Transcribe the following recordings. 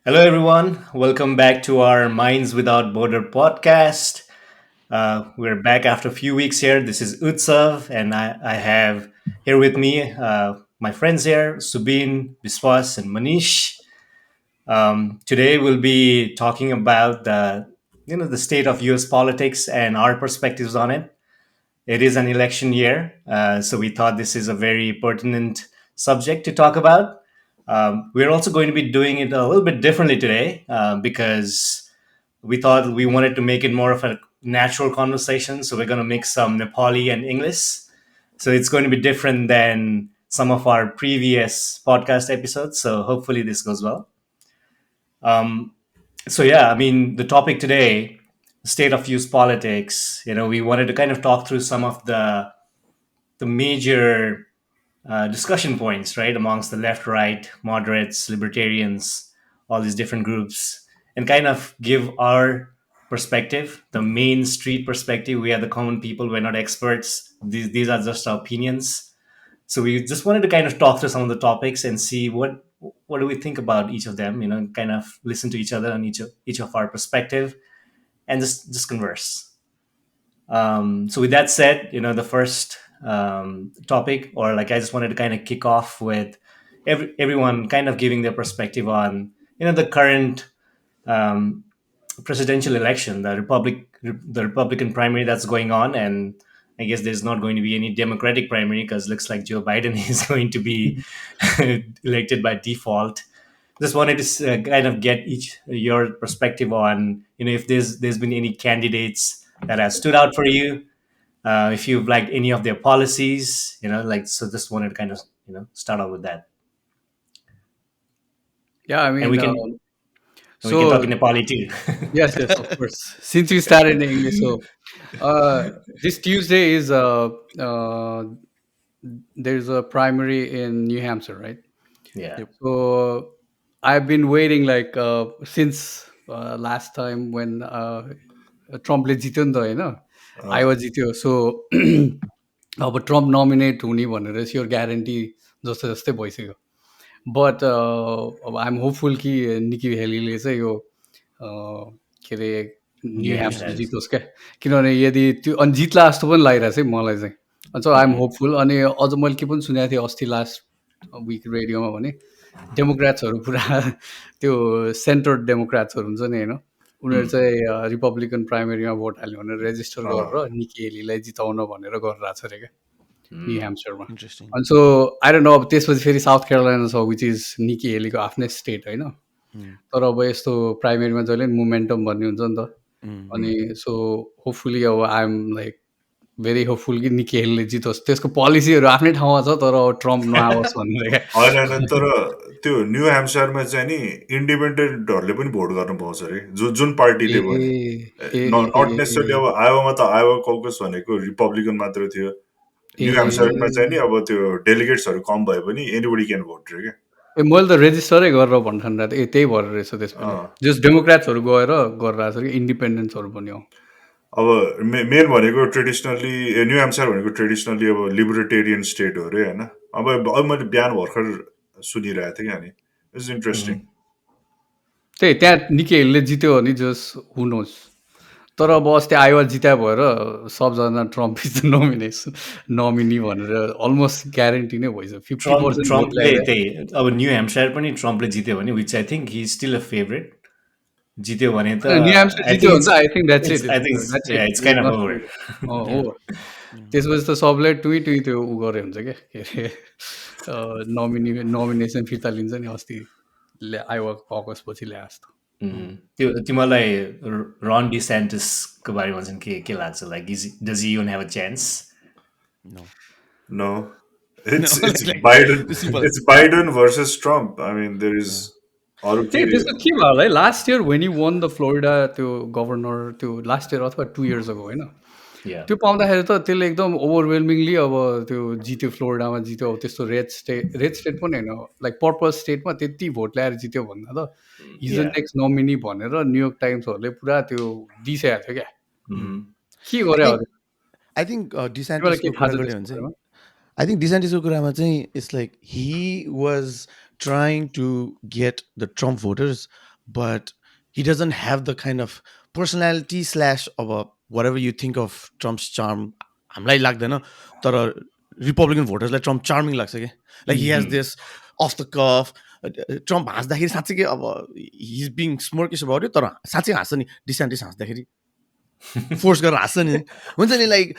Hello, everyone. Welcome back to our Minds Without Border podcast. We're back after a few weeks here. This is Utsav, and I have here with me my friends here, Subin, Biswas, and Manish. Today, we'll be talking about the state of U.S. politics and our perspectives on it. It is an election year, so we thought this is a very pertinent subject to talk about. We're also going to be doing it a little bit differently today because we thought we wanted to make it more of a natural conversation. So we're going to mix some Nepali and English. So it's going to be different than some of our previous podcast episodes. So hopefully this goes well. Um, so yeah, I mean, the topic today, state of use politics. We wanted to kind of talk through some of the major discussion points, right, amongst the left, right, moderates, libertarians, all these different groups, and kind of give our perspective, the main street perspective. We are the common people. We're not experts. These are just our opinions. So we just wanted to kind of talk through some of the topics and see what do we think about each of them. Kind of listen to each other on each of our perspective and just converse. So with that said, the first topic, or like I just wanted to kind of kick off with everyone kind of giving their perspective on the current um, presidential election, the Republican primary that's going on, and I guess there's not going to be any Democratic primary because looks like Joe Biden is going to be elected by default. Just wanted to kind of get each your perspective on if there's been any candidates that have stood out for you, if you've liked any of their policies, like, so just wanted to kind of start out with that, Yeah, I and we mean, can and we can talk so in Nepali too. yes, yes, of course. Since you started in English, so this Tuesday is there's a primary in New Hampshire, right? Yeah. Yep. So I've been waiting like since last time when ट्रम्पले जित्यो नि त होइन अँ, आइवा जित्यो so अब Trump nominate हुने भनेर sure guarantee जस्तो जस्तै भइसक्यो बट अब आइएम होपफुल कि निकी हेलीले चाहिँ यो के अरे New न्यु ह्याम्सटर Hampshire. जितोस् क्या किनभने यदि त्यो अनि जित्ला जस्तो पनि लागिरहेको छ है मलाई चाहिँ अनि सो आइएम Mhm. होपफुल अनि अझ मैले के पनि सुनेको थिएँ अस्ति लास्ट विक रेडियोमा भने डेमोक्रेट्सहरू पुरा त्यो सेन्टर डेमोक्रेट्सहरू हुन्छ नि होइन उनीहरू Mm. चाहिँ रिपब्लिकन प्राइमेरीमा भोट हाल्यो भनेर रेजिस्टर अँ, गरेर निकी हेलीलाई जिताउन भनेर गरिरहेको छ अरे क्या न्यु Mm. ह्याम्सरमा इन्ट्रेस्टिङ। अनि सो आई डोन्ट नो अब त्यसपछि फेरि साउथ केरोलाइना छ विच इज निकी हेलीको आफ्नै स्टेट होइन उम्, तर अब यस्तो प्राइमेरीमा जहिले पनि मोमेन्टम भन्ने हुन्छ नि त उम्, अनि सो होपफुली अब आइएम लाइक भेरी होपफुल कि निकी हेलीले जितोस् त्यसको पोलिसीहरू आफ्नै ठाउँमा छ तर अब ट्रम्प नआओस् भनेर क्या होइन होइन तर त्यो न्यु ह्याम्सयरमा चाहिँ नि इन्डिपेन्डेन्टहरूले पनि भोट गर्नु पाउँछ अरे जुन ए पार्टीले पनि ए ए ए नट नेसेसरली अब आयोवामा त आयोवा कौकस भनेको रिपब्लिकन मात्र थियो ए न्यु ह्याम्सयरमा चाहिँ नि अब त्यो डेलिगेट्सहरू कम भए पनि एनीबडी क्यान भोट रे क्या ए मैले त रेजिस्टरै गरेर भन्ठान ए त्यही भएर रहेछ त्यसपछि अँ, जस्ट डेमोक्रेट्सहरू गएर गरिरहेको छ कि इन्डिपेन्डेन्सहरू पनि हो अब मेन भनेको ट्रेडिसनल्ली न्यु ह्याम्सयर भनेको ट्रेडिसनल्ली अब लिबरेटेरियन स्टेट हो अरे होइन अब मैले बिहान भर्खर सुनिरहेको थिएँ क्या अनि इट्स इन्ट्रेस्टिङ Mhm. त्यही त्यहाँ निकै हेलले जित्यो भने जस हुनुहोस् तर अब अस्ति आइवा जित्या भएर सबजना ट्रम्प इज नोमिनेसन नमिनी भनेर अलमोस्ट ग्यारेन्टी नै भइसक्यो 50% भोट ट्रम्पले ल्याएर त्यही अब न्यू हेम्पसायर पनि ट्रम्पले जित्यो भने which I think he still a favourite, जित्यो भने त न्यु ह्याम्सटर आई जित्यो थिङ्क भने त I think that's it's it I think that's it's it kind of over. हो त्यसपछि त सबले टुई टुई त्यो उ गरे हुन्छ क्या के अरे नोमिनेसन फिर्ता लिन्छ नि अस्ति आइवा ककस पछि ल्याए जस्तो त्यो तिमीलाई रन डिसेन्टिसको बारेमा चाहिँ के लाग्छ, like does he even have a chance? No. No, No, it's like Biden. the simple. It's Biden versus Trump. I mean, there Yeah. is अरू त्यही के त्यस्तो के भयो होला है last year when you one the Florida त्यो governor त्यो लास्ट इयर अथवा 2 इयर्स अगो होइन या त्यो पाउँदाखेरि त त्यसले एकदम ओभरवेल्मिङली अब त्यो जित्यो फ्लोरिडामा जित्यो अब त्यस्तो रेड स्टेट पनि होइन लाइक पर्पल स्टेटमा त्यति भोट ल्याएर जित्यो भन्दा त हिज या नेक्स्ट नोमिनी भनेर न्युयोर्क टाइम्सहरूले पुरा त्यो दिइसकेको थियो क्या के I गरे think अब I think तिमीलाई के डिसेन्टिसको थाहा कुरा छ गऱ्यो भने त्यसको चाहिँ बारेमा I think डिसेन्टिसको कुरामा चाहिँ it's like he was trying to get the Trump voters but he doesn't have the kind of personality slash of a whatever you think of Trump's charm. हामीलाई लाग्दैन तर रिपब्लिकन भोटर्सलाई ट्रम्प चार्मिङ लाग्छ क्या like he has this of the कफ Trump हाँस्दाखेरि साँच्चै अब हिज being स्मर्किस about it तर साँच्चै हाँस्छ नि डिसेन्टिस हाँस्दाखेरि फोर्स गरेर हाँस्छ नि हुन्छ नि लाइक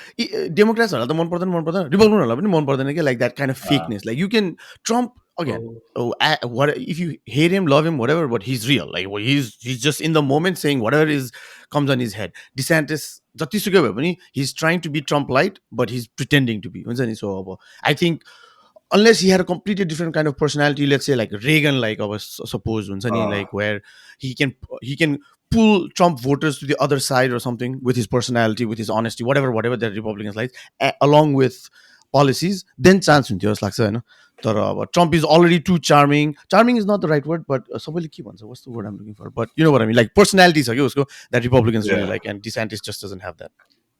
डेमोक्रेट्सहरूलाई त मन पर्दैन रिपब्लिकनहरूलाई पनि मन पर्दैन क्या like that kind of fakeness like you can Trump again Oh, what if you hate him love him whatever but he's real like he's just in the moment saying whatever is comes on his head DeSantis जतिसुकै भए पनि he's trying to be Trump light but he's pretending to be हुन्छ नि so अब I think unless he had a completely different kind of personality let's say like Reagan like I was suppose like where he can pull Trump voters to the other side or something with his personality with his honesty whatever the Republicans like along with policies then chance हुन्थ्यो जस्तो लाग्छ होइन तर अब Trump is already too charming is not the right word but सबैले के भन्छ what's the word I'm looking for but you know what I mean like personality छ क्या उसको that Republicans really Yeah. like and DeSantis just doesn't have that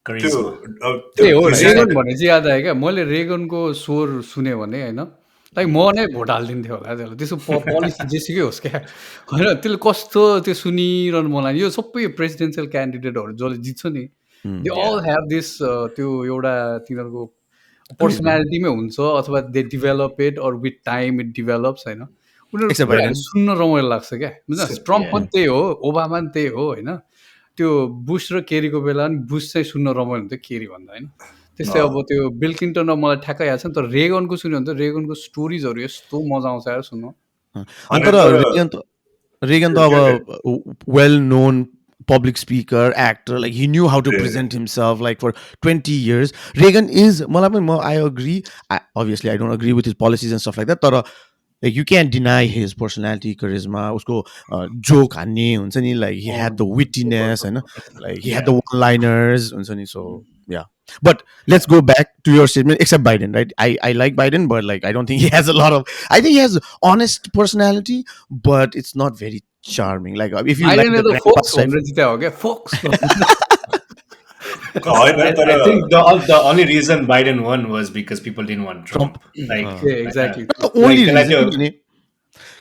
त्यो charisma. त्यो त्यही हो डिसेन्ट रेगन भने चाहिँ याद आयो क्या मैले रेगनको स्वर सुने भने होइन लाइक म नै भोट हालिदिन्थेँ होला त्यसलाई त्यसको पोलिसी जेसुकै होस् क्या होइन त्यसले कस्तो त्यो सुनिरहनु मलाई यो सबै प्रेसिडेन्सियल क्यान्डिडेटहरू जसले जित्छ नि they all Yeah. Have this त्यो एउटा तिनीहरूको agree agree पर्सनालिटीमै हुन्छ अथवा they develop it or with time it develops होइन उनीहरूको except कुराहरू Biden सुन्न रमाइलो लाग्छ क्या बुझ्न ट्रम्प Yeah. पनि त्यही हो ओबामा पनि त्यही हो होइन त्यो बुस र केरीको बेला पनि बुस चाहिँ सुन्न रमाइलो हुन्थ्यो केरी भन्दा होइन त्यस्तै अब त्यो बिल क्लिन्टनमा मलाई ठ्याक्कै याद छ नि तर रेगनको सुन्यो भने त रेगनको स्टोरिजहरू यस्तो मजा आउँछ यार सुन्नु अनि अनि तर तर Reagan त अब well known public speaker actor like he knew how to present himself like for 20 years Reagan is मलाई पनि I agree obviously I don't agree with his policies and stuff like that तर like you can't deny his personality charisma उसको joke हान्ने हुन्छ नि like he had the wittiness होइन like he had Yeah. the one liners हुन्छ नि so yeah but let's go back to your statement except Biden right I like Biden but like I don't think he has a lot of I think he has honest personality but it's not very charming like if you like बाइडेनले the त grandpa focus style भनेर जित्या हो क्या focus होइन I, तर I think the only reason Biden won was because people didn't want Trump Trump. Like, exactly the only like reason I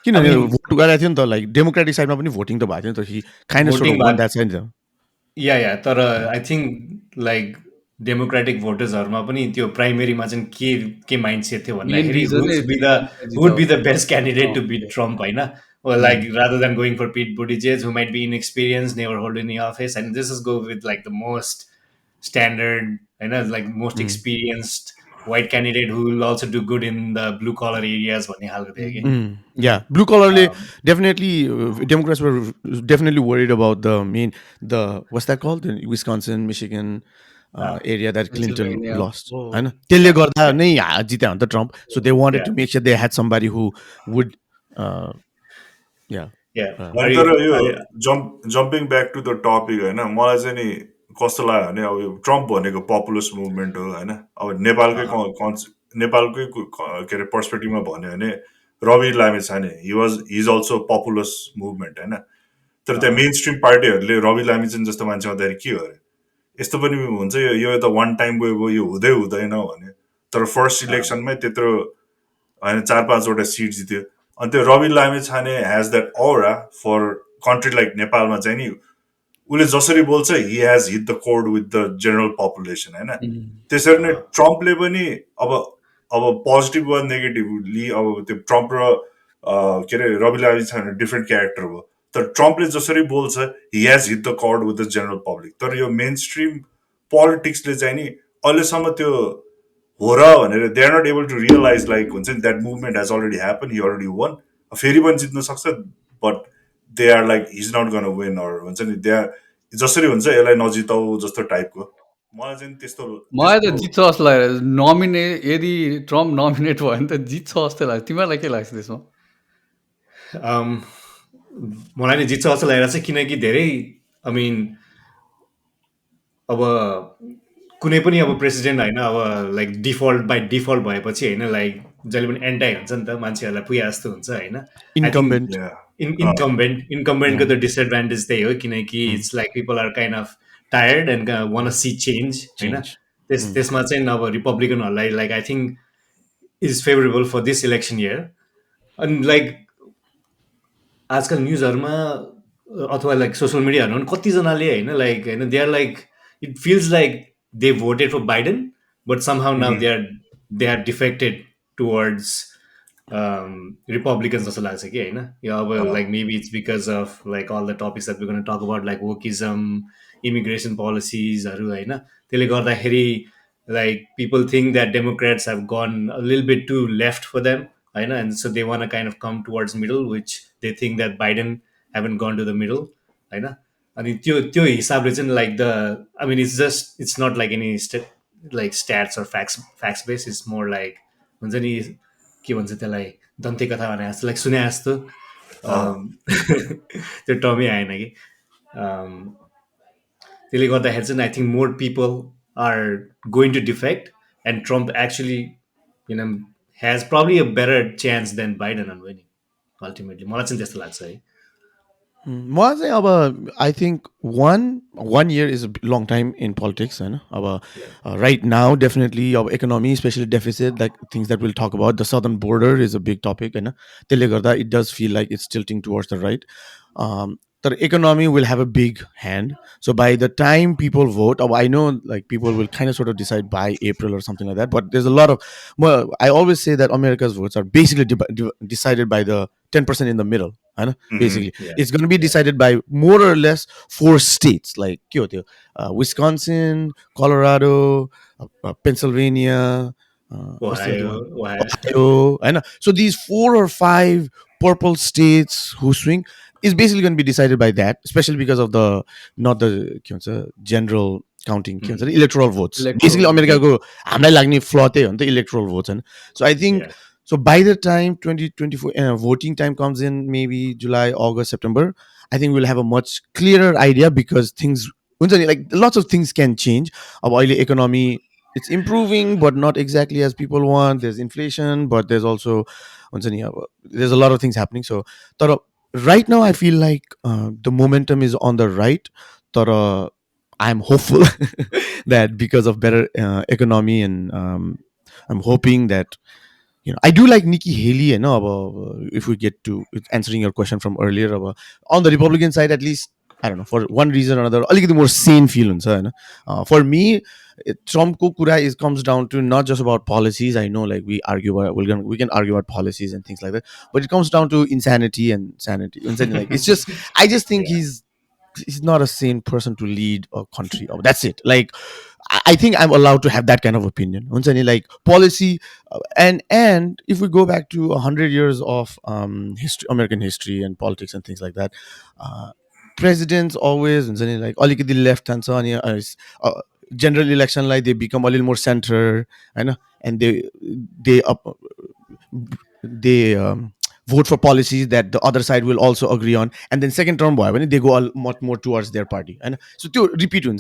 किनभने mean, vote गराएको थियो नि त लाइक डेमोक्रेटिक साइडमा पनि भोटिङ त भएको थियो नि त he kind of sort voting of one बाद द्याट साइड yeah, तर I think like डेमोक्रेटिक भोटर्सहरूमा पनि त्यो प्राइमेरीमा चाहिँ के माइन्डसेट थियो मेन भन्दाखेरि रिजन नै who would be the best candidate to beat जित्दा Trump होइन or like rather than going for Pete Buttigieg who might be inexperienced never hold any office and this is go with like the most standard like most experienced white candidate who will also do good in the blue collar areas भन्ने खालको थियो कि yeah blue collarले definitely Democrats were definitely worried about the main the what's that called the Wisconsin Michigan area that Clinton Pennsylvania. lost होइन त्यसले गर्दा yeah, नै जित्यो भने त Trump so they wanted yeah, to make sure they had somebody who would uh, yeah yeah. अनि Are तर you, यो jumping back to the topic होइन मलाई चाहिँ नि कस्तो लाग्यो भने अब यो ट्रम्प भनेको पपुलिस्ट मुभमेन्ट हो होइन अब नेपालकै के अरे पर्सपेक्टिभमा भन्यो भने रवि लामिछाने हिज अल्सो पपुलिस्ट मुभमेन्ट होइन तर त्यहाँ मेन स्ट्रिम पार्टीहरूले रवि लामिछाने जस्तो मान्छे आउँदाखेरि के हो अरे यस्तो पनि हुन्छ यो त वान टाइम गयो यो हुँदैन भने तर फर्स्ट इलेक्सनमै त्यत्रो होइन 4-5वटा सिट जित्यो अनि त्यो Rabi Lamichhane has that aura for country like नेपालमा चाहिँ नि उसले जसरी बोल्छ हि हेज हिट द कोड विथ द जेनरल पपुलेसन होइन त्यसरी नै ट्रम्पले पनि अब पोजिटिभ वा नेगेटिभली अब त्यो ट्रम्प र के अरे रवि लामिछाने डिफ्रेन्ट क्यारेक्टर हो तर ट्रम्पले जसरी बोल्छ हि हेज हिट द कोड विथ द जेनरल पब्लिक तर यो मेन स्ट्रिम पोलिटिक्सले चाहिँ नि अहिलेसम्म त्यो हो र भनेर they are not able to realize like हुन्छ नि that movement has already happen he already won फेरि पनि जित्न सक्छ but they are like he's not gonna win or हुन्छ नि दे आर जसरी हुन्छ यसलाई नजिताउ जस्तो टाइपको मलाई चाहिँ त्यस्तो मलाई त त्यस्तो जित्छ जस्तो लाग्यो यदि ट्रम्प नमिनेट भयो भने त जित्छ जस्तो लाग्छ तिमीहरूलाई के लाग्छ त्यसमा मलाई नि जित्छ जस्तो लागेको छ किनकि धेरै आई मिन अब कुनै पनि अब प्रेसिडेन्ट होइन अब लाइक डिफल्ट बाई डिफल्ट भएपछि होइन लाइक जहिले पनि एन्टाई हुन्छ नि त मान्छेहरूलाई पुगे जस्तो हुन्छ होइन आई थिङ्क incumbent या इन्कम्बेन्टको त डिसएडभान्टेज त्यही हो किनकि it's like people are kind of tired and want see change होइन change त्यसमा चाहिँ अब रिपब्लिकनहरूलाई like I think is favourable for this election year अनि लाइक आजकल न्युजहरूमा अथवा लाइक सोसियल मिडियाहरूमा पनि कतिजनाले होइन लाइक होइन they are like it feels like they voted for Biden but somehow now they are defected towards Republicans जस्तो लाग्छ कि होइन यो अब like maybe it's because of like all the topics that we gonna talk about like wokeism immigration पोलिसिजहरू होइन त्यसले गर्दाखेरि like people think that Democrats have gone a little bit too left for them, I know, and so they want to kind of come towards middle, which they think that Biden haven't gone to the middle, I know. अनि त्यो हिसाबले चाहिँ like the I mean it's not like any like stats or facts based, it's more like हुन्छ नि के भन्छ त्यसलाई दन्ते कथा भने जस्तो लाइक सुने जस्तो त्यो टर्मै आएन कि त्यसले गर्दाखेरि चाहिँ I think more people are going to defect and Trump actually you know has probably a better chance than Biden हुनुभयो नि अल्टिमेटली मलाई चाहिँ त्यस्तो लाग्छ है मलाई चाहिँ अब I think one year is a long time in politics होइन अब राइट नाउ डेफिनेटली अब economy specially deficit like things that will talk about the southern border is a big topic होइन त्यसले गर्दा it does feel like it's tilting towards the right तर economy will have a big hand so by the time people vote अब I know like people will kind of sort of decide by April or something like that but there's a lot of I always say that America's votes are basically decided by the 10% in the middle होइन basically Yeah. it's going to be decided by more or less 4 states like के हो त्यो Wisconsin, Colorado, Pennsylvania, कस्तो थियो Ohio, Ohio. Ohio होइन so these 4 or 5 purple states who swing is basically going to be decided by that especially because of the not the के भन्छ general counting के भन्छ electoral votes Electoral, basically अमेरिकाको हामीलाई लाग्ने फ्ल त्यही हो नि त electoral votes होइन so I think Yeah. so by the time 2024 voting time comes in, maybe July, August, September, I think we'll have a much clearer idea because things, like lots of things can change. Our oily economy, it's improving, but not exactly as people want. There's inflation, but there's also, there's a lot of things happening. So, तर right now, I feel like the momentum is on the right. तर I'm hopeful that because of better economy and I'm hoping that I do like Nikki Haley, if we get to answering your question from earlier, on the Republican side, at least, I don't know, for one reason or another, a little more sane feeling. For me, Trump ko kura comes down to not just about policies. I know, like, we argue about, we can argue about policies and things like that, but it comes down to insanity and sanity. Like, it's just, I just think Yeah. he's not a sane person to lead a country. That's it. Like, I think I'm allowed to have that kind of opinion. Like policy, and if we go back to 100 years of history, American history and politics and things like that, uh, presidents always like alikiti left and so on. General election like they become a little more center, and they up they vote for policies that the other side will also agree on, and then second term boy when they go a lot more towards their party, and so to repeat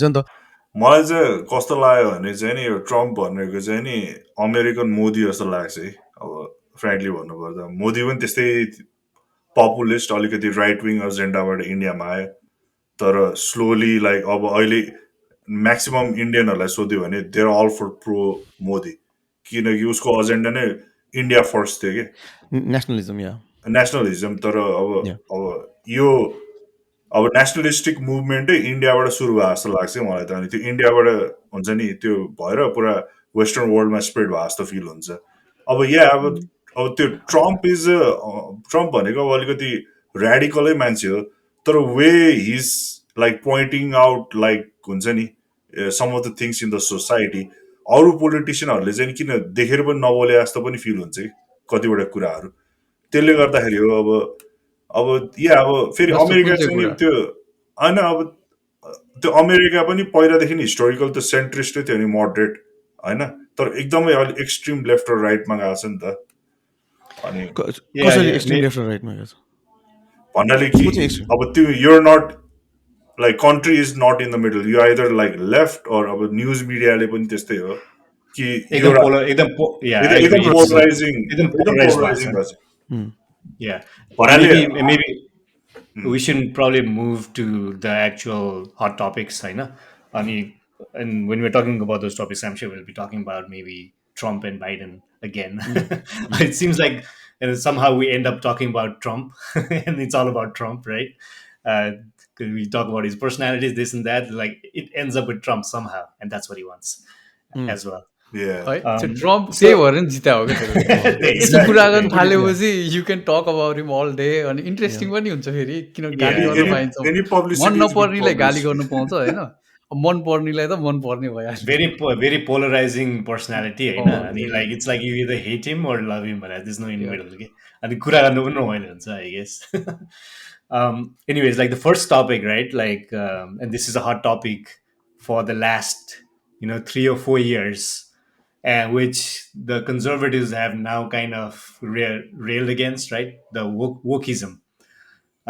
मलाई चाहिँ कस्तो लाग्यो भने चाहिँ नि यो Trump भनेको चाहिँ नि अमेरिकन मोदी जस्तो लाग्छ है अब फ्रेङ्कली भन्नुपर्दा मोदी पनि त्यस्तै पपुलिस्ट अलिकति राइट विङ एजेन्डाबाट इन्डियामा आयो तर स्लोली लाइक अब अहिले म्याक्सिमम् इन्डियनहरूलाई सोध्यो भने they're all for pro Modi किनकि उसको एजेन्डा नै इन्डिया फर्स्ट थियो कि nationalism, yeah. नेसनलिजम तर अब Yeah. अब यो अब नेसनलिस्टिक मुभमेन्टै इन्डियाबाट सुरु भएको जस्तो लाग्छ है मलाई त अनि त्यो इन्डियाबाट हुन्छ नि त्यो भएर पुरा वेस्टर्न वर्ल्डमा स्प्रेड भएको जस्तो फिल हुन्छ अब अब त्यो ट्रम्प भनेको अब अलिकति ऱ्याडिकलै मान्छे हो तर way he's like pointing out like हुन्छ नि some of the things in the society अरू पोलिटिसियनहरूले चाहिँ किन देखेर पनि नबोले जस्तो पनि फिल हुन्छ कि कतिवटा कुराहरू त्यसले गर्दाखेरि हो अब अब फेरि जस्तो कुन अमेरिका चाहिँ चाहिँ नि कुरा त्यो होइन अब त्यो अमेरिका पनि पहिलादेखि हिस्टोरिकल त सेन्ट्रिस्टै थियो नि मोडरेट होइन तर एकदमै अलिक एक्सट्रिम लेफ्ट र राइटमा गएको छ नि त अनि Yeah, कसरी yeah. extreme left or right मा गएको छ? भन्नाले कि को चाहिँ extreme? अब त्यो you're not like country is not in the middle you either like left or अब न्युज मिडियाले पनि त्यस्तै हो कि एकदम एउटा पोलर yeah, I agree. एकदम It's पोलराइजिङ एकदम एकदम polarized भएको पोलराइजिङ छ. भएको छ Hmm. Yeah. भन्नाले Maybe we should probably move to the actual hot topics, I know. I mean, and when we're talking about those topics, I'm sure we'll be talking about maybe Trump and Biden again. Hmm. It seems like and somehow we end up talking about Trump, and it's all about Trump, right? Uh, 'Cause we talk about his personalities, this and that. Like it ends up with Trump somehow, and that's what he wants Mm. as well. Yeah. है त्यो Trump त्यही So भएर नि जिता हो क्या त्यसले त त्यस्तो कुरा Exactly. गर्न Put it, Yeah. थालेपछि you can talk about him all day अनि Yeah. इन्ट्रेस्टिङ पनि हुन्छ फेरि किन गाली yeah, गर्न any yeah. पाइन्छ any मन publicity is good नपर्नेलाई गाली गर्न publicity. पाउँछ होइन अब मन पर्नेलाई त मन पर्ने भइहाल्यो Very polarizing personality, होइन? अनि त्यही like it's like you either hate him or love him, but there's no in yeah middle. Okay? अनि कुरा गर्नु पनि रमाइलो हुन्छ, I guess. Anyways, like the first topic, right? Like, and this is a hot topic for the last, 3 or 4 years, and which the conservatives have now kind of railed against, right? The wokeism.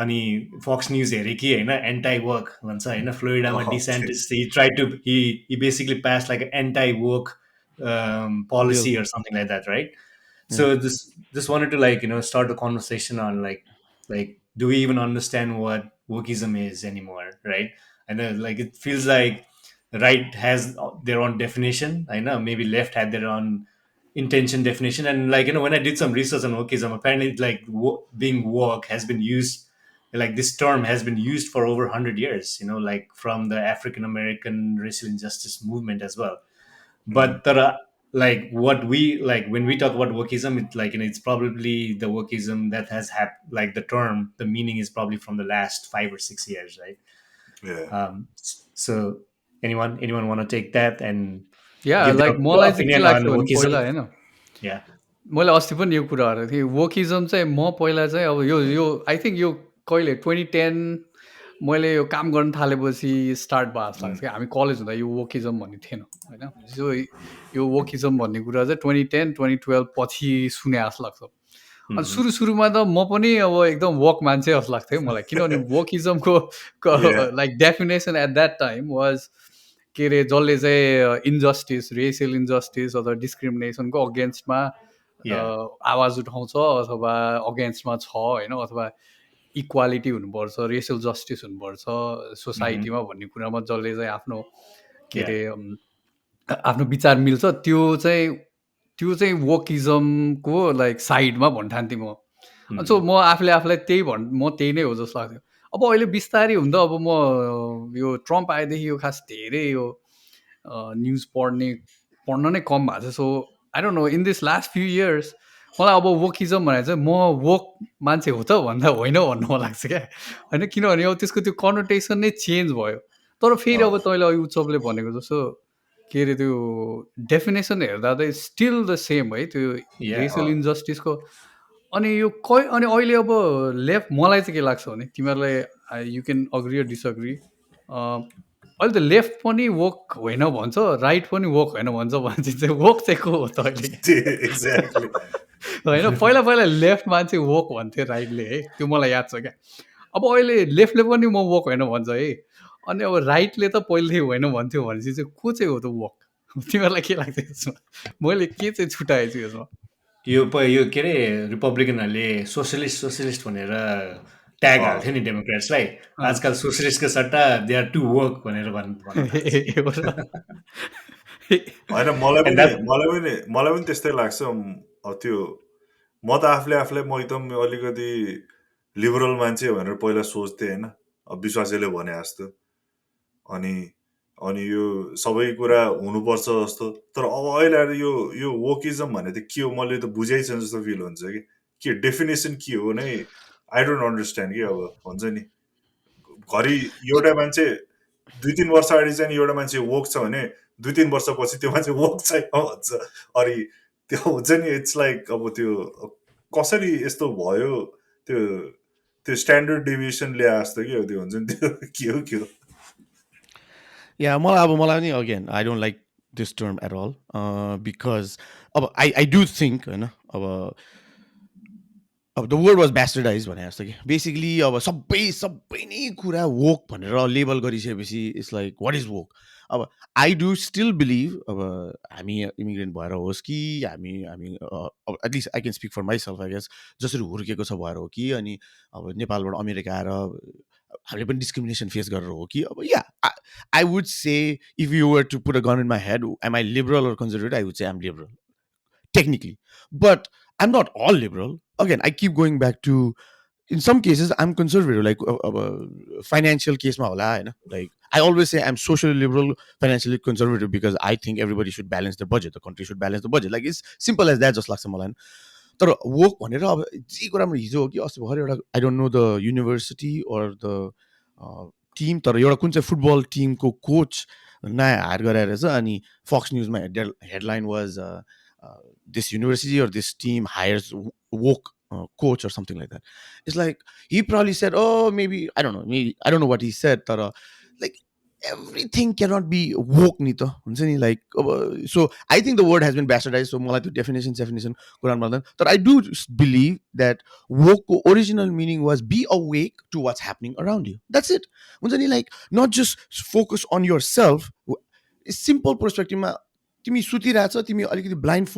अनि Fox News हेरेँ कि होइन anti work भन्छ होइन फ्लोरिडामा Okay. DeSantis he try to he basically pass like anti work Bill. policy or something like that, right? Yeah. So just wanted to like start a conversation on like do we even understand what wokeism is anymore, right? And then like it feels like right has their own definition. I know maybe left had their own intention definition, and like when I did some research on wokeism, apparently like being woke has been used, like this term has been used for over 100 years, like from the African American racial injustice movement as well. Mm. But like what we like when we talk about wokeism, it's like it's probably the wokeism that has happened, like the term, the meaning is probably from the last 5 or 6 years, right? Yeah. So anyone want to take that and yeah give their like मलाई चाहिँ के opinion लाग्छ on भने पहिला wokeism? होइन Yeah. मैले अस्ति पनि यो कुरा गरेको थिएँ वोकिजम चाहिँ म पहिला चाहिँ अब यो आई थिङ्क यो कहिले 2010 मैले यो काम गर्न थालेपछि स्टार्ट भयो जस्तो लाग्छ Mm. क्या हामी कलेज हुँदा यो वोकिजम भन्ने थिएन होइन यो वोकिजम भन्ने कुरा चाहिँ 2010 2012 पछि सुने जस्तो लाग्छ अनि Mhm. सुरुमा त म पनि अब एकदम वक मान्छे जस्तो लाग्थ्यो मलाई किनभने वोकिजमको Yeah. Like definition at that time was के अरे जसले चाहिँ इन्जस्टिस रेसियल इन्जस्टिस अथवा डिस्क्रिमिनेसनको अगेन्स्टमा Yeah. आवाज उठाउँछ अथवा अगेन्स्टमा छ होइन अथवा इक्वालिटी हुनुपर्छ रेसियल जस्टिस हुनुपर्छ Mhm. सोसाइटीमा भन्ने कुरामा जसले चाहिँ आफ्नो के Yeah. अरे आफ्नो विचार मिल्छ त्यो चाहिँ वोकिजमको लाइक साइडमा भन्ठान्थेँ म अनि सो Mhm. म आफूलाई म त्यही नै हो जस्तो लाग्थ्यो अब अहिले बिस्तारै हुँदा अब म यो ट्रम्प आएदेखि यो खास धेरै यो न्युज पढ्न नै कम भएको छ so I don't no in this last few years मलाई अब वोकिजम भनेर चाहिँ म वोक मान्छे हो त भन्दा होइन भन्नु मन लाग्छ क्या होइन किनभने अब त्यसको त्यो कनोटेसन नै चेन्ज भयो तर फेरि अब Oh. तैँले अघि उत्सवले भनेको जस्तो के अरे त्यो डेफिनेसन हेर्दा चाहिँ स्टिल द सेम है त्यो Yeah. Racial Oh. इन्जस्टिसको अनि अनि अहिले अब लेफ्ट मलाई चाहिँ के लाग्छ भने तिमीहरूलाई यु क्यान अग्री र डिसअग्री अहिले त लेफ्ट पनि वोक होइन भन्छ राइट पनि वोक होइन भन्छ मान्छे चाहिँ वोक चाहिँ को हो त अहिले Exactly. होइन पहिला पहिला लेफ्ट मान्छे वोक भन्थ्यो राइटले है त्यो मलाई याद छ क्या अब अहिले लेफ्टले पनि म वोक होइन भन्छ है अनि अब राइटले त पहिल्यै होइन भन्थ्यो भनेपछि चाहिँ को चाहिँ हो त वोक तिमीहरूलाई के लाग्छ यसमा मैले के चाहिँ छुट्याएछु यसमा यो के अरे रिपब्लिकनहरूले सोसियलिस्ट भनेर ट्याग Oh. हाल्थ्यो नि डेमोक्रेट्सलाई। अँ। आजकल सोसियलिस्टको सट्टा दे आर टु वर्क भनेर भन्न थाल्छ। ए हो र होइन मलाई एन्ड पनि द्याट मलाई पनि मलाई पनि त्यस्तै लाग्छ त्यो म त आफूलाई म एकदम अलिकति लिबरल मान्छे भनेर पहिला सोच्थेँ होइन अब विश्वासले भने जस्तो अनि अनि यो सबै कुरा हुनुपर्छ जस्तो तर अब अहिले आएर यो वोकिजम भने त के हो मैले त बुझाइ छैन जस्तो फिल हुन्छ कि के डेफिनेसन के हो नै आई डोन्ट अन्डरस्ट्यान्ड कि अब हुन्छ नि घरि एउटा मान्छे 2-3 वर्ष अगाडि चाहिँ एउटा मान्छे वोक छ भने 2-3 वर्षपछि त्यो मान्छे वोक छैन भन्छ अनि त्यो हुन्छ नि इट्स लाइक अब त्यो कसरी यस्तो भयो त्यो त्यो स्ट्यान्डर्ड डेभिएसन ल्याए जस्तो कि त्यो हुन्छ नि त्यो के हो Yeah, मलाई पनि again, I don't like this term at all. Because I do think होइन अब द वर्ड वाज ब्यास्टर्डाइज भने जस्तो कि बेसिकली अब सबै नै कुरा वोक भनेर लेबल गरिसकेपछि इट्स लाइक वाट इज वोक अब आई डु स्टिल बिलिभ अब हामी इमिग्रेन्ट भएर होस् कि हामी हामी at least I can speak for myself I guess जसरी हुर्केको छ भएर हो कि अनि अब नेपालबाट अमेरिका आएर हामीले पनि डिस्क्रिमिनेसन फेस गरेर हो कि अब yeah I would say if you were to put a gun in my head am I liberal or conservative I would say um liberal technically, but I'm not all liberal. Again, I keep going back to, in some cases I'm conservative, like financial case ma hola haina. Like I always say I'm socially liberal, financially conservative, because I think everybody should balance the budget, the country should balance the budget. Like it's simple as that, just लाग्छ मलाई. तर वोक भनेर अब जे कुरामा हिजो हो कि अस्ति भर्खर एउटा I don't know the university or the team, तर एउटा कुन चाहिँ फुटबल टिमको कोच नयाँ हायर गराएर रहेछ, अनि फक्स न्युजमा headline was this university or this team hires woke coach or something like that. It's like he probably said, oh, maybe I don't know, maybe I don't know what he said, but like everything cannot be woke ni to हुन्छ नि, like so I think the word has been bastardized. So मलाई त्यो definition कुरान भन्दैन, but I do believe that woke को original meaning was be awake to what's happening around you. That's it. हुन्छ नि, like not just focus on yourself. Simple पर्सपेक्टिभमा तिमी सुतिरहेछ, तिमी अलिकति ब्लाइन्ड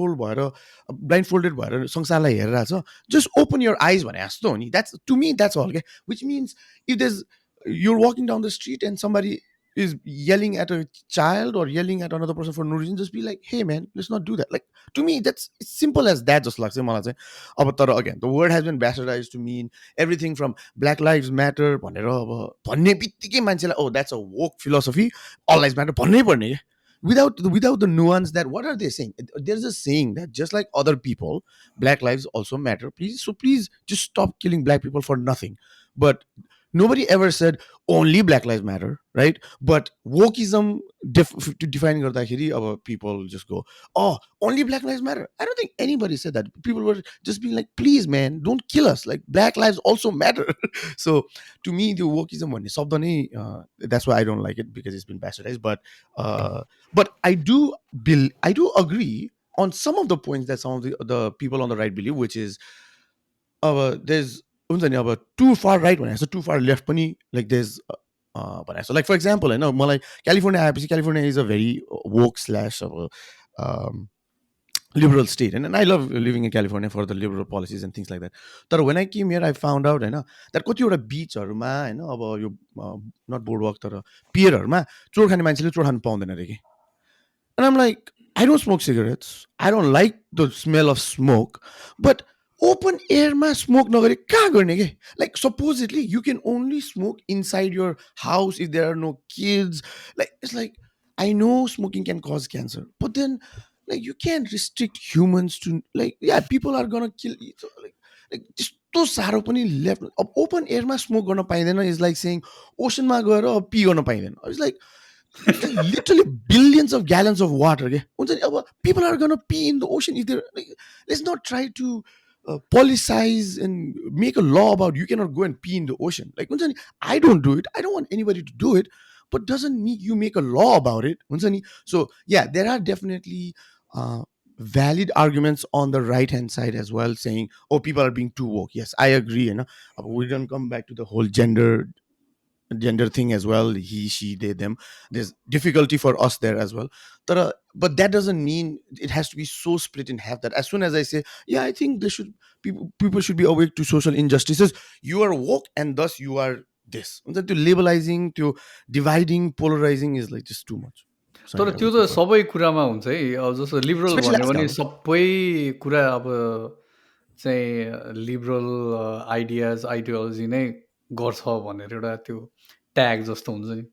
फोल्डेड भएर संसारलाई हेरिरहेछ, जस्ट ओपन यर आइज भने जस्तो हो नि. That's to me that's all के. Which means if there is you're walking down the street and somebody is yelling at a child or yelling at another person for no reason, just be like, hey man, let's not do that. Like to me that's it's simple as that. Just like मलाई चाहिँ अब तर again the word has been bastardized to mean everything from Black Lives Matter भनेर अब भन्ने बित्तिकै मान्छेलाई oh that's a woke philosophy, all lives matter भन्नै पर्ने के, without the nuance that what are they saying. There's a saying that just like other people, black lives also matter, please, so please just stop killing black people for nothing. But nobody ever said only black lives matter, right? But wokeism defining गर्दाखेरि अब people just go, oh, only black lives matter. I don't think anybody said that. People were just being like, please man, don't kill us, like black lives also matter. So to me the wokeism भन्ने शब्द नै that's why I don't like it, because it's been bastardized. But I do agree on some of the points that some of the people on the right believe, which is there's हुन्छ नि, अब too far right भने जस्तो too far left पनि, like there's भने जस्तो, like for example होइन, मलाई क्यालिफोर्निया आएपछि, California is a very woke slash अब liberal state, and I love living in California for the liberal policies and things like that. तर when I came here I found out होइन that कतिवटा बिचहरूमा होइन अब यो not बोर्डवक तर पियरहरूमा चोर खाने मान्छेले चोर खानु पाउँदैन अरे कि. And I'm like, I don't smoke cigarettes. I don't like the smell of smoke. But open air ma smoke nagari कहाँ गर्ने के? Like supposedly you can only smoke inside your house if there are no kids. Like it's like I know smoking can cause cancer, but then like you can't restrict humans to, like, yeah, people are gonna kill each other. Like त्यस्तो साह्रो पनि left. अब open air मा smoke गर्न पाइँदैन is like saying ocean मा गएर अब pee गर्न पाइँदैन. It's like literally billions of gallons of water. Okay? People are gonna pee in the ocean if they're like, let's not try to policize and make a law about you cannot go and pee in the ocean. Like I don't do it. I don't want anybody to do it, but doesn't mean you make a law about it. So yeah, there are definitely valid arguments on the right hand side as well, saying, oh, people are being too woke. Yes, I agree. We don't come back to the whole gender thing as well, he, she, they, them. There's difficulty for us there as well. But that doesn't mean it has to be so split in half that as soon as I say, yeah, I think they should, people should be awake to social injustices, you are woke and thus you are this. To labelizing, to dividing, polarizing is like just too much. तर त्यो त सबै कुरामा हुन्छ है. अब जस्तो liberal Especially भन्यो भने आजकल। सबै कुरा अब चाहिँ लिबरल आइडियाज आइडियोलोजी नै गर्छ भनेर एउटा त्यो ट्याग जस्तो हुन्छ नि.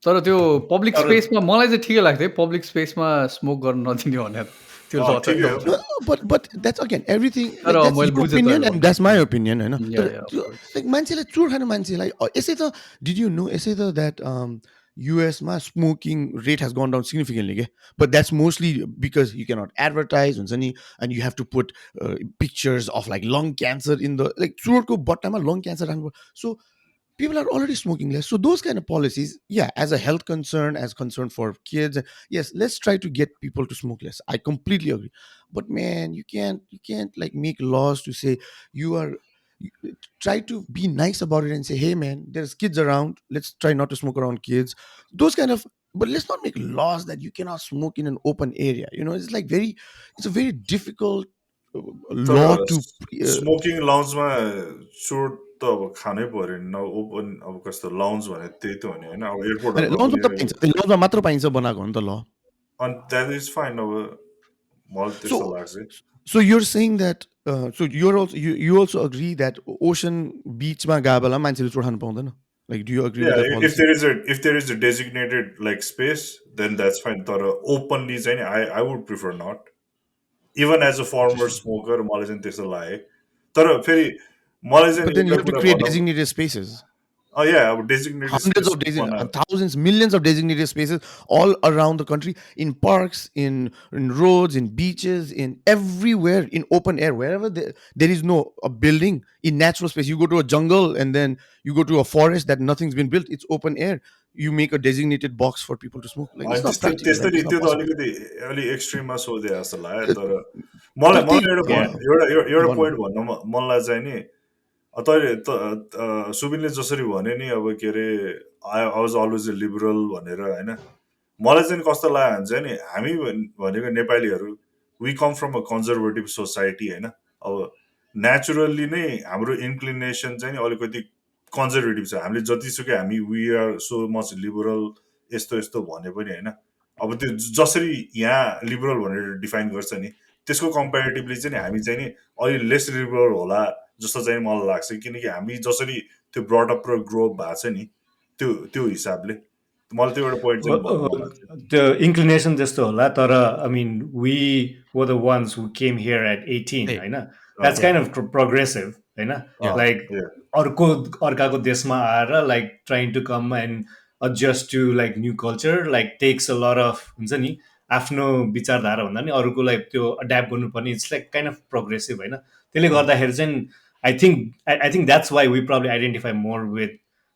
तर त्यो पब्लिक तर स्पेसमा मलाई चाहिँ ठिकै लाग्थ्यो है, पब्लिक स्पेसमा स्मोक गर्न नदिने भनेर त्यो ल चाहिँ ठिकै हो। एउटा. But that's again everything, तर like that's मैले your बुझेँ opinion तपाईँको and that's my opinion, होइन. Yeah, yeah, of course. like मान्छेले चोर खाने मान्छेलाई यसै त, did you know यसै त that US मा smoking rate has gone down significantly, okay? But that's mostly because you cannot advertise हुन्छ नि, and you have to put pictures of like lung cancer in the, like चोरको बट्टामा lung cancer राख्नु. So people are already smoking less. So those kind of policies, yeah, as a health concern, as concern for kids, yes, let's try to get people to smoke less. I completely agree. But man, you can't like make laws to say you are try to be nice about it and say, hey man, there's kids around, let's try not to smoke around kids. Those kind of, but let's not make laws that you cannot smoke in an open area. It's like it's a very difficult law तर to smoking लाउन्जमा चोट त अब खानै पर्यो नि, न open अब कस्तो लाउन्ज भने त्यही त हो नि होइन, अब एयरपोर्टहरूमा लन्चमा पनि त पाइन्छ, लन्चमा मात्र पाइन्छ बनाएको हो नि त ल. अनि द्याट इज फाइन। अब मलाई So त्यस्तो लाग्छ। So you're saying that so you also agree that ocean beachमा गए बेला मान्छेले चोखान पाउँदैन? Like do you agree with Yeah, that policy? if there is a designated like space, then that's fine. But openly, चाहिँ I would prefer not. Even as a former Interesting. smoker, मलाई चाहिँ त्यस्तो लाग्यो. तर फेरि मलाई चाहिँ But then you एउटा have to कुरा create भनौँ. designated spaces. Yeah, अब designated Hundreds space of बनायो. thousands, millions of designated spaces all around the country, in parks, in roads, in beaches, in everywhere, in open air, wherever there is no a building, in natural space. You go to a jungle and then you go to a forest that nothing's been built. It's open air. You make a designated box for people to smoke. Like अनि it's not त्यस्तो practical, right? त्यसरी It's not त्यो त possible. अलिकति अलि एक्सट्रिममा सोधे जस्तो लाग्यो. Uh, तर मलाई तर त्यही मलाई एउटा Yeah. एउटा भन्नु पोइन्ट भन्न मन लाग्छ नि. तैँले सुबिनले जसरी भन्यो नि अब के अरे I was always A liberal भनेर होइन. मलाई चाहिँ कस्तो लाग्यो भने चाहिँ नि हामी भनेको नेपालीहरू we come from a conservative society होइन. अब नेचुरल्ली नै हाम्रो इन्क्लिनेसन चाहिँ नि अलिकति कन्जर्भेटिभ छ. हामीले जतिसुकै हामी we are so much liberal यस्तो यस्तो भने पनि होइन. अब त्यो जसरी यहाँ लिबरल भनेर डिफाइन गर्छ नि त्यसको कम्पेरिटिभली चाहिँ नि हामी चाहिँ नि अलि लेस लिबरल होला जस्तो चाहिँ मलाई लाग्छ. किनकि हामी जसरी त्यो ब्रडअप र ग्रो भएको छ नि त्यो त्यो हिसाबले मलाई त्यो एउटा पोइन्ट चाहिँ भन्नु मन लाग्छ. The inclination त्यस्तो होला तर I mean we were the ones who came here at 18 त्यही होइन. अँ, That's yeah kind of progressive होइन. yeah Like yeah. अर्काको देशमा आएर like trying to come and adjust to like new culture like takes a lot of हुन्छ नि आफ्नो विचारधारा भन्दा नि अरूको like त्यो adapt गर्नुपर्ने it's like kind of progressive होइन. त्यसले mm, गर्दाखेरि चाहिँ I think that's why we probably identify more with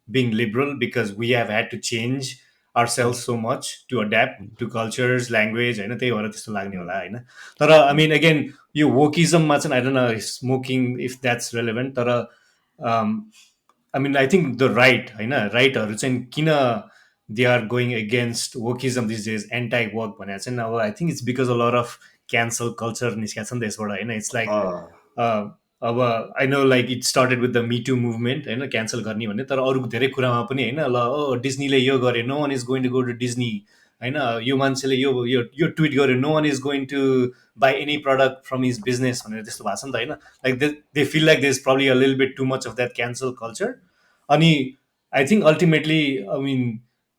being liberal because we have had to change mm, ourselves so much to adapt mm, to cultures, language, होइन त्यही भएर त्यस्तो लाग्ने Mm, होला होइन. तर I mm. mean again यो वोकिजममा चाहिँ I don't know smoking if that's relevant तर I mean I think the right होइन राइटहरू चाहिँ किन they are going against wokeism these days anti woke भनेर चाहिँ अब I think it's because a lot of cancel culture निस्किएको छ नि त यसबाट होइन. It's like अँ, अब I know like it started with the मिटु मुभमेन्ट होइन क्यान्सल गर्ने भन्ने तर अरू धेरै कुरामा पनि होइन ल डिज्नीले यो गरे no one is going to go to Disney होइन. यो मान्छेले यो ट्विट गर्यो no one is going to buy any product from his business भनेर त्यस्तो भएको छ नि त होइन. Like they feel like they is probably a लिल bit too much of that cancel culture. अनि I think ultimately I mean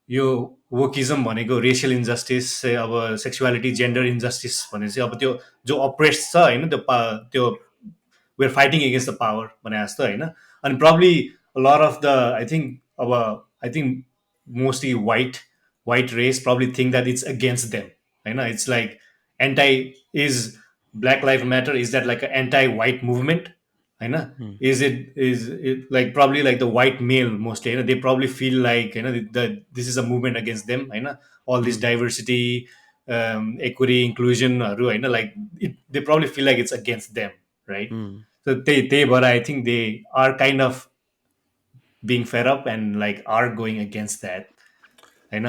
यो वोकिजम भनेको रेसियल इन्जस्टिस अब सेक्सुअलिटी जेन्डर इन्जस्टिस भने चाहिँ अब त्यो जो अप्रेस छ होइन त्यो we're fighting against the power भने जस्तो होइन. अनि probably a lot of the I think mostly white race probably think that it's against them होइन. It's like anti is black lives matter is that like an anti-white movement होइन. mm, Is it like probably like the white male mostly होइन. They probably feel like that this is a movement against them होइन. All this mm, diversity equity inclusionहरू होइन like they probably feel like it's against them right. mm. So they but I think they are kind of being fed up and like are going against that होइन.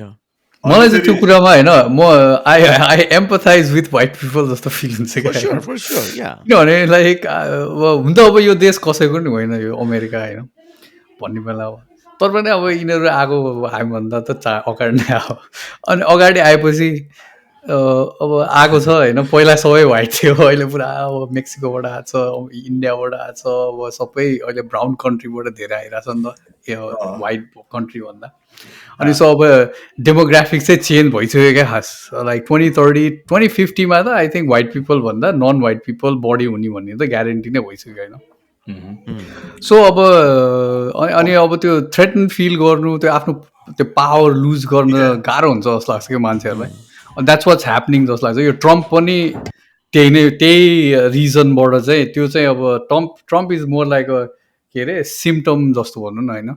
Yeah. अनि मलाई चाहिँ त्यो फेरि कुरामा होइन म I I empathize with white people जस्तो फिल हुन्छ क्या होइन. For sure, yeah. किनभने लाइक हुन त अब यो देश कसैको नि होइन यो अमेरिका होइन भन्ने बेला अब तर पनि अब यिनीहरू आएको हामीभन्दा त अगाडि नै आयो. अनि अगाडि आएपछि अब आएको छ होइन. पहिला सबै व्हाइट थियो अहिले पुरा अब मेक्सिकोबाट आएको छ अब इन्डियाबाट आएको छ अब सबै अहिले ब्राउन कन्ट्रीबाट धेरै आइरहेको छ नि त यो अँ, व्हाइट कन्ट्रीभन्दा. अनि सो अब डेमोग्राफिक चाहिँ चेन्ज भइसक्यो क्या खास. लाइक 2030 2050मा त आई थिङ्क व्हाइट पिपलभन्दा नन व्हाइट पिपल बढी हुने भन्ने त ग्यारेन्टी नै भइसक्यो होइन. Mm, सो अब अनि अब त्यो थ्रेटन फिल गर्नु त्यो आफ्नो त्यो पावर लुज गर्न yeah, गाह्रो हुन्छ जस्तो लाग्छ क्या मान्छेहरूलाई. mm, अनि द्याट्स वाट्स ह्यापनिङ जस्तो लाग्छ. यो ट्रम्प पनि त्यही रिजनबाट चाहिँ त्यो चाहिँ अब Trump is more like a के अरे सिम्टम जस्तो भनौँ न होइन. अँ,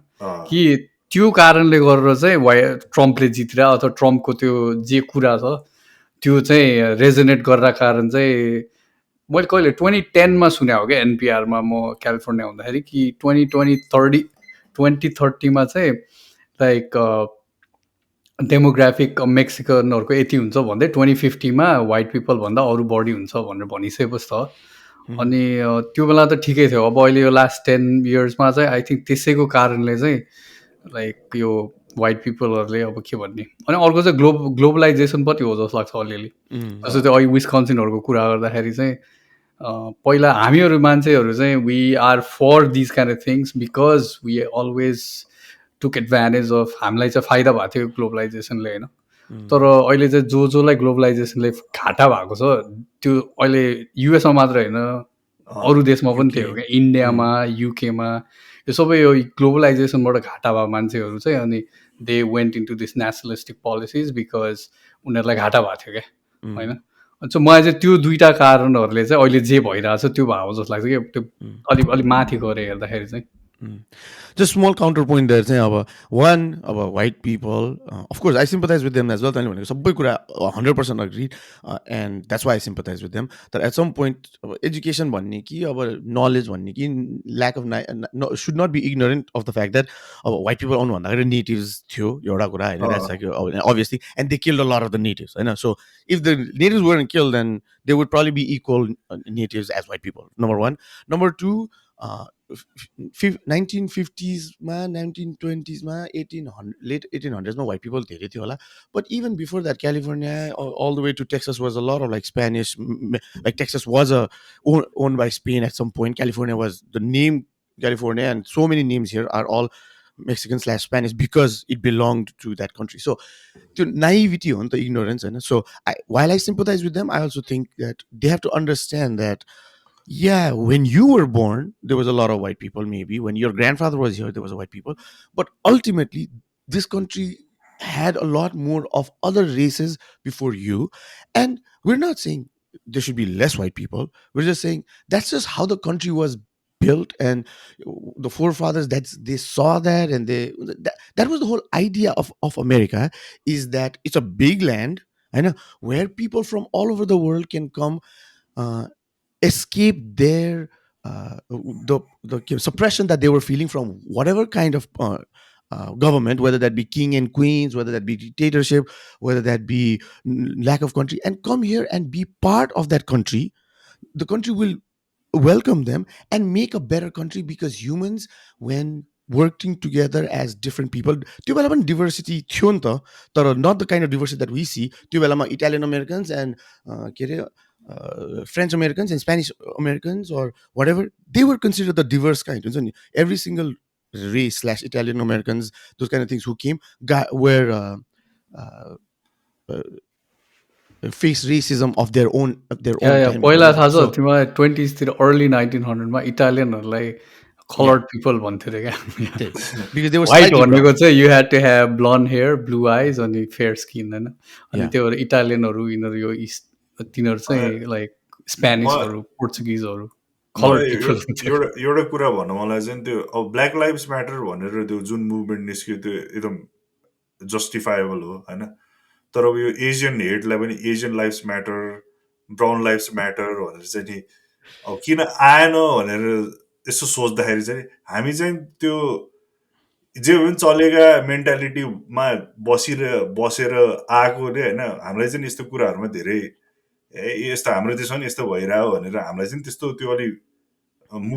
कि त्यो कारणले गरेर चाहिँ ट्रम्पले जितेर अथवा ट्रम्पको त्यो जे कुरा छ त्यो चाहिँ रेजोनेट गर्दा कारण चाहिँ मैले कहिले 2010मा सुने हो क्या एनपिआरमा म क्यालिफोर्निया हुँदाखेरि कि 2030मा चाहिँ लाइक डेमोग्राफिक मेक्सिकनहरूको यति हुन्छ भन्दै 2050मा व्हाइट पिपलभन्दा अरू बढी हुन्छ भनेर भनिसकेपछि त. mm, अनि त्यो बेला त ठिकै थियो. अब अहिले यो लास्ट 10 इयर्समा चाहिँ आई थिङ्क त्यसैको कारणले चाहिँ लाइक यो वाइट पिपलहरूले अब के भन्ने अनि अर्को चाहिँ ग्लोबलाइजेसन पनि हो जस्तो लाग्छ अलिअलि जस्तो त्यो अहिले विस्कन्सिनहरूको कुरा गर्दाखेरि चाहिँ पहिला हामीहरू मान्छेहरू चाहिँ we are for this kind of things because we always took advantage of हामीलाई चाहिँ फाइदा भएको थियो ग्लोबलाइजेसनले होइन तर अहिले चाहिँ जसलाई ग्लोबलाइजेसनले घाटा भएको छ त्यो अहिले युएसमा मात्र होइन अरू देशमा पनि युके थियो क्या इन्डियामा युकेमा यो सबै यो ग्लोबलाइजेसनबाट घाटा भएको मान्छेहरू चाहिँ अनि they went into this nationalistic policies because उनीहरूलाई घाटा भएको थियो क्या होइन सो मलाई चाहिँ त्यो दुईवटा कारणहरूले चाहिँ अहिले जे भइरहेछ त्यो भएको जस्तो लाग्छ कि त्यो अलिक अलिक माथि गएर हेर्दाखेरि चाहिँ just small counterpoint there चाहिँ अब one अब white people of course I sympathize with them as well तैँले भनेको सबै कुरा 100% agree and that's why I sympathize with them तर at some point अब education भन्ने कि अब knowledge भन्ने कि lack of should not be ignorant of the fact that अब white people आउनु भन्दाखेरि natives थियो एउटा कुरा होइन that's like obviously and they killed a lot of the natives होइन so if the natives weren't killed then they would probably be equal natives as white people number one number two 1950s मा 1920s मा 1800 late 1800s मा white people धेरै थियो होला but even before that California all the way to Texas was a lot of like Spanish like Texas was owned by Spain at some point California was the name California and so many names here are all Mexican / Spanish because it belonged to that country so the naivety on the ignorance and so while I sympathize with them I also think that they have to understand that yeah, when you were born, there was a lot of white people, maybe. When your grandfather was here, there was a white people. But ultimately, this country had a lot more of other races before you. And we're not saying there should be less white people. We're just saying that's just how the country was built. And the forefathers, they saw that. And that was the whole idea of America, is that it's a big land, I know, where people from all over the world can come escape their the suppression that they were feeling from whatever kind of government, whether that be king and queens, whether that be dictatorship, whether that be lack of country, and come here and be part of that country. The country will welcome them and make a better country because humans, when working together as different people, त्यो बेला पनि diversity थियो नि त तर not the kind of diversity that we see. त्यो बेलामा Italian Americans and के अरे French Americans and Spanish Americans or whatever, they were considered the diverse kind. Every single race / Italian Americans, those kind of things who came were uh, face racism of their own time. पहिला थाहा छ So तिमीलाई 20s तिर early 1900मा इटालियनहरूलाई coloured people भन्थ्यो अरे क्या because they were white slightly भनेको brown. चाहिँ you had to have blonde hair blue eyes अनि फेयर स्किन होइन अनि Yeah. त्यो भएर इटालियनहरू यिनीहरू यो इस्ट तिनीहरू चाहिँ लाइक स्पेनिसहरू पोर्चुगिजहरू कलर्ड मलाई पिपल एउटा कुरा भन्नु मलाई चाहिँ त्यो अब ब्ल्याक लाइभ्स म्याटर भनेर त्यो जुन मुभमेन्ट निस्क्यो त्यो एकदम जस्टिफाएबल हो होइन तर अब यो एजियन हेडलाई पनि Asian lives matter brown lives matter भनेर चाहिँ नि अब किन आएन भनेर यसो सोच्दाखेरि चाहिँ हामी चाहिँ त्यो जे पनि चलेका मेन्टालिटीमा बसेर आएकोले होइन हामीलाई चाहिँ यस्तो कुराहरूमा धेरै यस्तो हाम्रो देशमा नि यस्तो भइरह्यो भनेर हामीलाई चाहिँ त्यस्तो त्यो अलिक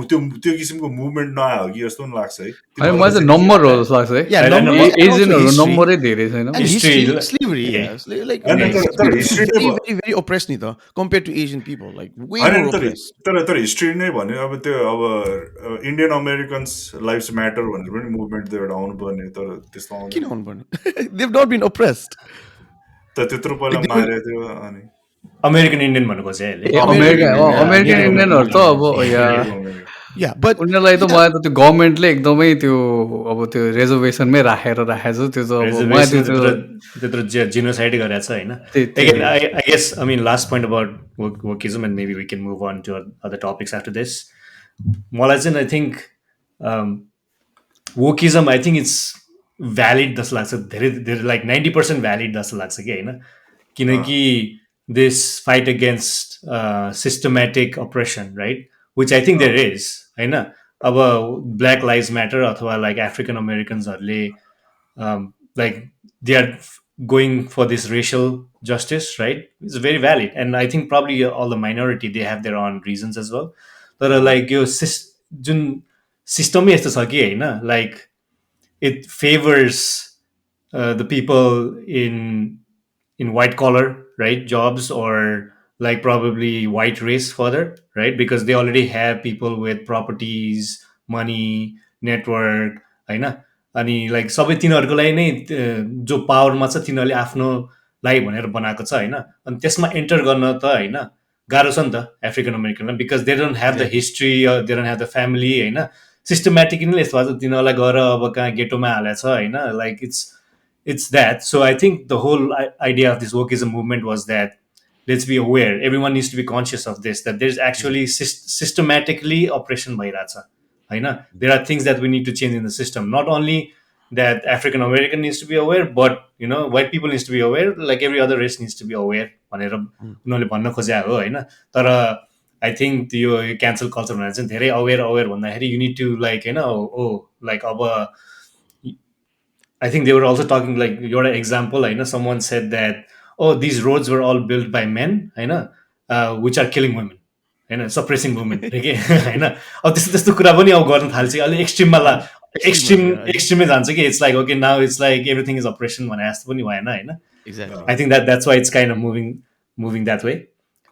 त्यो किसिमको मुभमेन्ट नआयो कि जस्तो पनि लाग्छ है अनि मलाई चाहिँ नम्बर हो जस्तो लाग्छ है Yeah, And numbers and also एजेन्टहरू history. नम्बरै धेरै छैन And History, history, slavery, okay. yeah. Like होइन Okay. तर Hispanics हिस्ट्री very, नै very, very oppressed ni tha, compared to Asian people, like way होइन more तर oppressed. तर हिस्ट्री नै भन्यो अब त्यो अब इन्डियन अमेरिकन्स लाइफ्स म्याटर भनेर पनि मुभमेन्ट त एउटा आउनुपर्ने तर त्यस्तो Kiन आउँदैन आउनु पर्ने? They've not been oppressed. त त्यत्रो पहिला Like they were, मारेको थियो अनि अमेरिकन इन्डियन भनेको चाहिँ अहिले ए American Indian, yeah, American Native इन्डियनहरू American त Indians. अब या नेटिभ अमेरिकन Yeah, but उनीहरूलाई त yeah, मलाई त त्यो गभर्मेन्टले एकदमै त्यो अब त्यो रेजर्भेसनमै राखेको छ त्यो त अब मलाई reservation त्यो त्यत्रो जिनोसाइड गरेछ होइन त्यही again I guess I mean last point about wokeism and maybe we can move on to other topics after this मलाई चाहिँ I think um, wokeism I think it's valid जस्तो लाग्छ धेरै धेरै like 90% valid जस्तो लाग्छ कि होइन किनकि this fight against systematic oppression right which I think there is होइन अब ब्ल्याक लाइभ म्याटर अथवा लाइक अफ्रिकन अमेरिकन्सहरूले like they are going for this racial justice right it's very valid and I think probably all the minority they have their own reasons as well तर like यो जुन सिस्टमै यस्तो छ कि होइन like it favors the people in white collar, right, jobs, or like probably white race further, right, because they already have people with properties, money, network, होइन. अनि like सबै तिनीहरूको लागि नै जो पावरमा छ तिनीहरूले आफ्नो लागि भनेर बनाएको छ होइन. अनि त्यसमा एन्टर गर्न त होइन गाह्रो छ नि त अफ्रिकन अमेरिकनलाई, because they don't have the Exactly. History, they don't have the family होइन. सिस्टमेटिकली नै यस्तो भएको छ, तिनीहरूलाई गएर अब कहाँ गेटोमा हालेको छ होइन. Like it's that. So I think the whole idea of this wokeism movement was that let's be aware. Everyone needs to be conscious of this. That there's actually Exactly. systematically oppression by Racha. There are things that we need to change in the system. Not only that African American needs to be aware, but white people needs to be aware. Like every other race needs to be aware. भनेर Mm. उनीहरूले भन्न खोजे हो होइन. तर I think यो cancel culture भनेर चाहिँ धेरै अवेर भन्दाखेरि यु निड टु लाइक होइन ओ लाइक अब I think they were also talking like your example. I know someone said that, oh, these roads were all built by men, I know, which are killing women, suppressing women. Okay, I know. अब त्यस्तो त्यस्तो कुरा पनि अब गर्न थाल्छ कि अलिक एक्सट्रिममा ला Extreme, yeah, एक्सट्रिममै जान्छ कि it's like okay now it's like everything is operation भने जस्तो पनि भएन होइन. exactly. I think that's why it's kind of moving that way.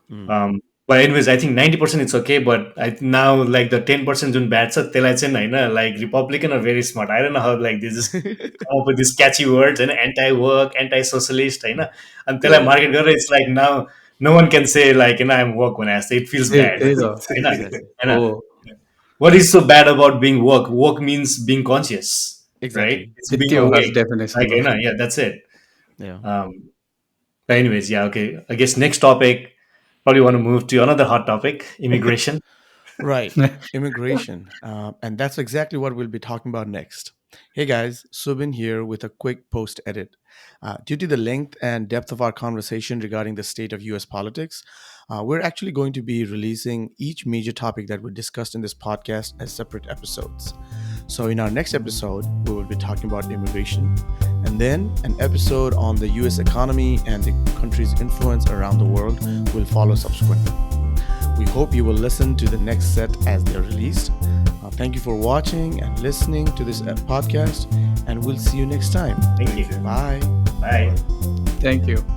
Mm. But anyways, I think 90% it's okay, but now like the 10% जुन bad छ त्यसलाई चाहिँ होइन like Republican are very smart. I don't know how like they just come up with these catchy words and anti-work, anti-socialist होइन. अनि त्यसलाई Yeah. market गरेर it's like now no one can say like I'm woke when I say it feels bad त्यही त होइन. Exactly. होइन. हो What is so bad about being woke? Woke means being conscious, right? Exactly. It's त्यति being हो खास awake. Definition Like त. yeah, that's it. Yeah. But anyways, yeah, okay. I guess next topic, probably want to move to another hot topic, immigration. Right. Immigration. And that's exactly what we'll be talking about next. Hey guys, Subin here with a quick post edit. Due to the length and depth of our conversation regarding the state of US politics, we're actually going to be releasing each major topic that we discussed in this podcast as separate episodes. So, in our next episode, we will be talking about immigration, and then an episode on the US economy and the country's influence around the world will follow subsequently. We hope you will listen to the next set as they're released. Thank you for watching and listening to this podcast, and we'll see you next time. Thank you. Bye. Bye. Thank you.